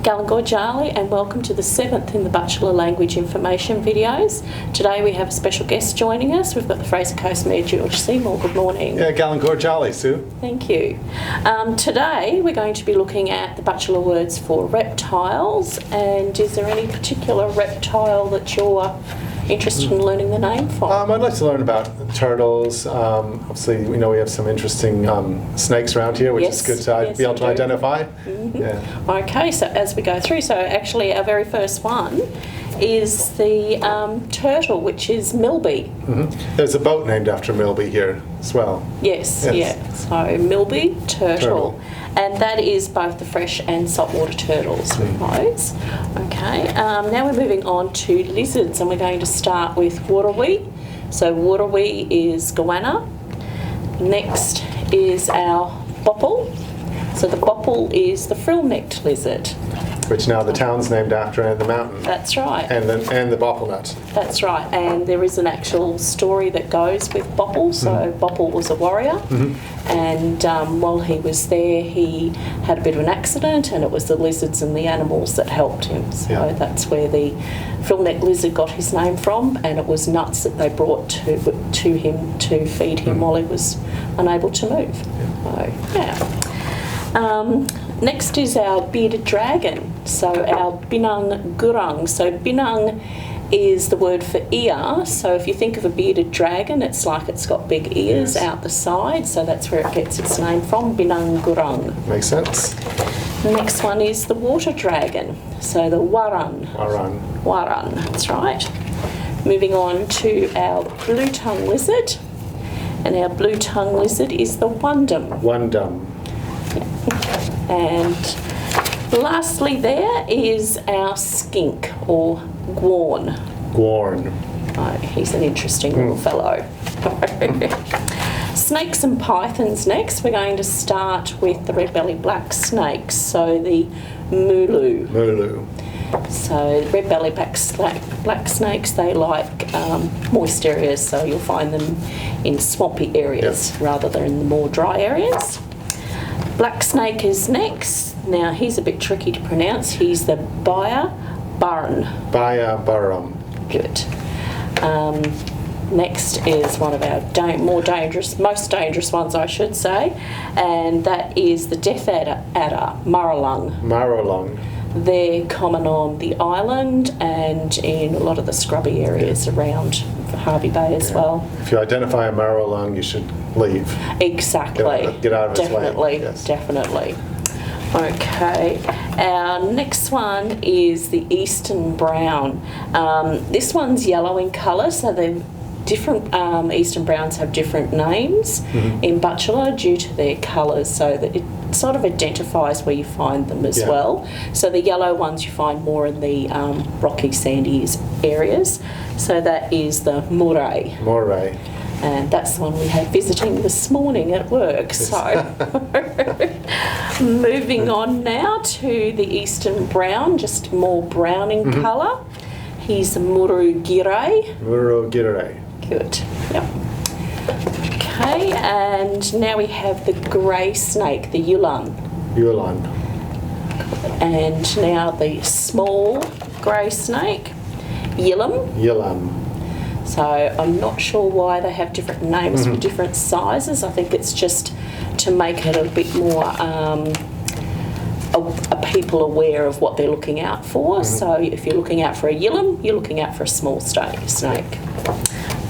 Galangor and welcome to the 7th in the Butchulla language information videos. Today we have a special guest joining us. We've got the Fraser Coast Mayor George Seymour. Good morning. Yeah, Galangor, Sue. Thank you. Today we're going to be looking at the Butchulla words for reptiles. And is there any particular reptile that you're interested in learning the name for? I'd like to learn about turtles. Obviously, we know we have some interesting snakes around here, which is good to be able to identify. Mm-hmm. Yeah. Okay, so as we go through, so actually our very first one is the turtle, which is Milby. Mm-hmm. There's a boat named after Milby here as well. Yes. Yeah. So Milby, turtle. And that is both the fresh and saltwater turtles with those. Okay, now we're moving on to lizards, and we're going to start with waterwee. So waterwee is goanna. Next is our bopple. So the bopple is the frill-necked lizard, which now the town's named after, and the mountain. That's right. And the bopple nut. That's right. And there is an actual story that goes with Bopple. So Bopple was a warrior, and while he was there, he had a bit of an accident, and it was the lizards and the animals that helped him. So that's where the frill-necked lizard got his name from, and it was nuts that they brought to him to feed him while he was unable to move. So, next is our bearded dragon, so our binang gurung. So binang is the word for ear, so if you think of a bearded dragon, it's like it's got big ears out the side, so that's where it gets its name from, binang gurung. Makes sense. The next one is the water dragon, so the waran. Waran, that's right. Moving on to our blue-tongue lizard, and our blue-tongue lizard is the wandum. Wandum. And lastly there is our skink, or gwarn. Gwarn. Oh, he's an interesting little fellow. Snakes and pythons next. We're going to start with the red-bellied black snakes, so the mulu. Mulu. So red-bellied black snakes, they like moist areas, so you'll find them in swampy areas rather than in the more dry areas. Black snake is next. Now he's a bit tricky to pronounce. He's the Baya Burn. Baya Burrum. Good. Next is one of our most dangerous ones, I should say, and that is the death adder, Maralung. Maralung. They're common on the island and in a lot of the scrubby areas around Hervey Bay as well. If you identify a Maralung, you should leave. Exactly. Get out of its way. Definitely. Okay, our next one is the Eastern Brown. This one's yellow in colour, so the different Eastern Browns have different names in Butchulla due to their colours, so that it sort of identifies where you find them as well. So the yellow ones you find more in the rocky, sandy areas. So that is the moray. Moray. And that's the one we had visiting this morning at work. So moving on now to the Eastern Brown, just more brown in colour. He's the murugire. Murugire. Good. Yep. Okay, and now we have the grey snake, the yulan. Yulan. And now the small grey snake, yilam. Yilam. So I'm not sure why they have different names for different sizes. I think it's just to make it a bit more people aware of what they're looking out for. So if you're looking out for a yilam, you're looking out for a small snake.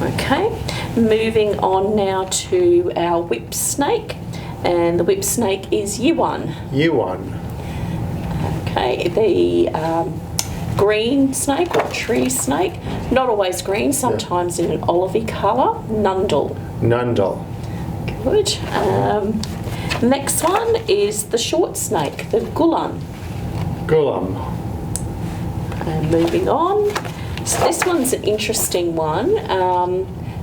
Okay, moving on now to our whip snake, and the whip snake is Yiwan. Yiwan. Okay, the green snake or tree snake, not always green, sometimes in an olivey colour, nundle. Nundle. Good. Next one is the short snake, the gulan. Gulam. And moving on, so this one's an interesting one.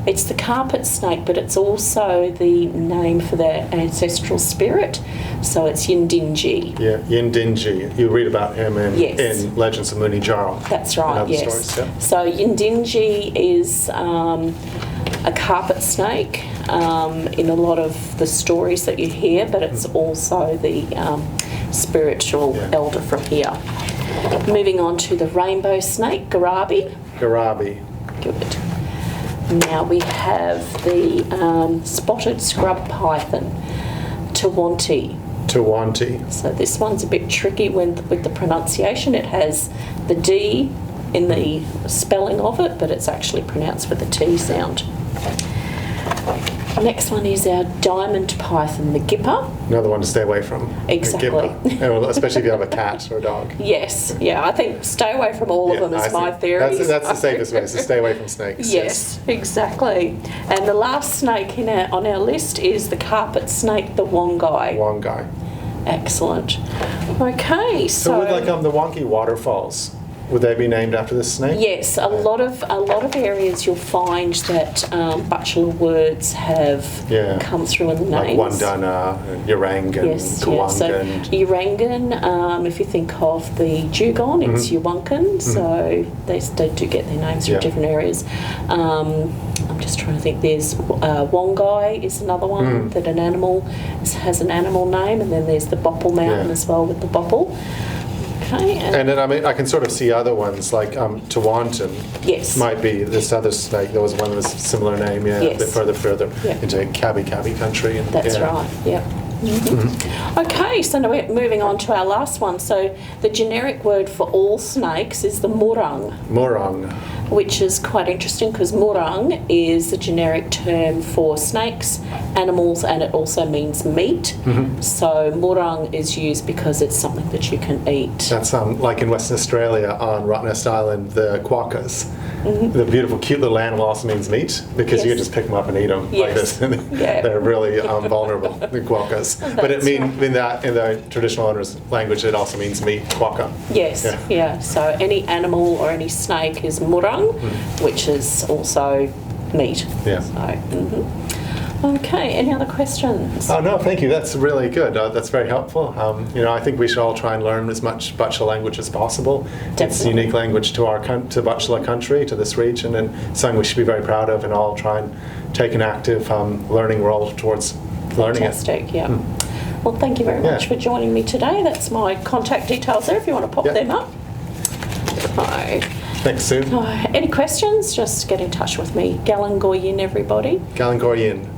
It's the carpet snake, but it's also the name for the ancestral spirit. So it's Yindinji. Yeah, Yindinji. You read about him in Legends of Mooney Jarl. That's right, yes. Stories, So Yindinji is a carpet snake in a lot of the stories that you hear, but it's also the spiritual elder from here. Moving on to the rainbow snake, Garabi. Garabi. Good. Now we have the spotted scrub python, Tawanti. Tawanti. So this one's a bit tricky with the pronunciation. It has the D in the spelling of it, but it's actually pronounced with the T sound. Next one is our diamond python, the Gipper. Another one to stay away from. Exactly. Especially if you have a cat or a dog. Yes, yeah, I think stay away from all of them is my theory. That's the safest way, so stay away from snakes. Yes, exactly. And the last snake on our list is the carpet snake, the Wongai. Wongai. Excellent. Okay, so with the wonky waterfalls, would they be named after this snake? Yes, a lot of areas you'll find that Butchulla words have come through in the names. Like Wandana, Urangan, Kawangan. So Urangan, if you think of the dugong, it's Uwankan, so they do get their names from different areas. I'm just trying to think. There's Wongai is another one that an animal has an animal name, and then there's the Bopple Mountain as well with the Bopple. Okay, and then I can sort of see other ones like Tawantin. Yes. Might be this other snake. There was one with a similar name. Yeah. A bit further into Kabi country. And, that's right. Yep. Okay, so now we're moving on to our last one. So the generic word for all snakes is the murang. Murang. Which is quite interesting because murang is the generic term for snakes, animals, and it also means meat. So murang is used because it's something that you can eat. That's like in Western Australia on Rottnest Island, the quokkas. The beautiful, cute little animal also means meat because you can just pick them up and eat them like this. They're really vulnerable, the quokkas. But it means in the traditional owner's language, it also means meat, quokka. Yes, So any animal or any snake is murang, which is also meat. Yeah. So, Okay, any other questions? Oh, no, thank you. That's really good. That's very helpful. I think we should all try and learn as much Butchulla language as possible. Definitely. It's a unique language to Butchulla country, to this region, and something we should be very proud of and all try and take an active learning role towards learning it. Fantastic, yeah. Well, thank you very much for joining me today. That's my contact details there if you want to pop them up. Thanks, Sue. Any questions, just get in touch with me. Galangoyin, everybody. Galangoyin.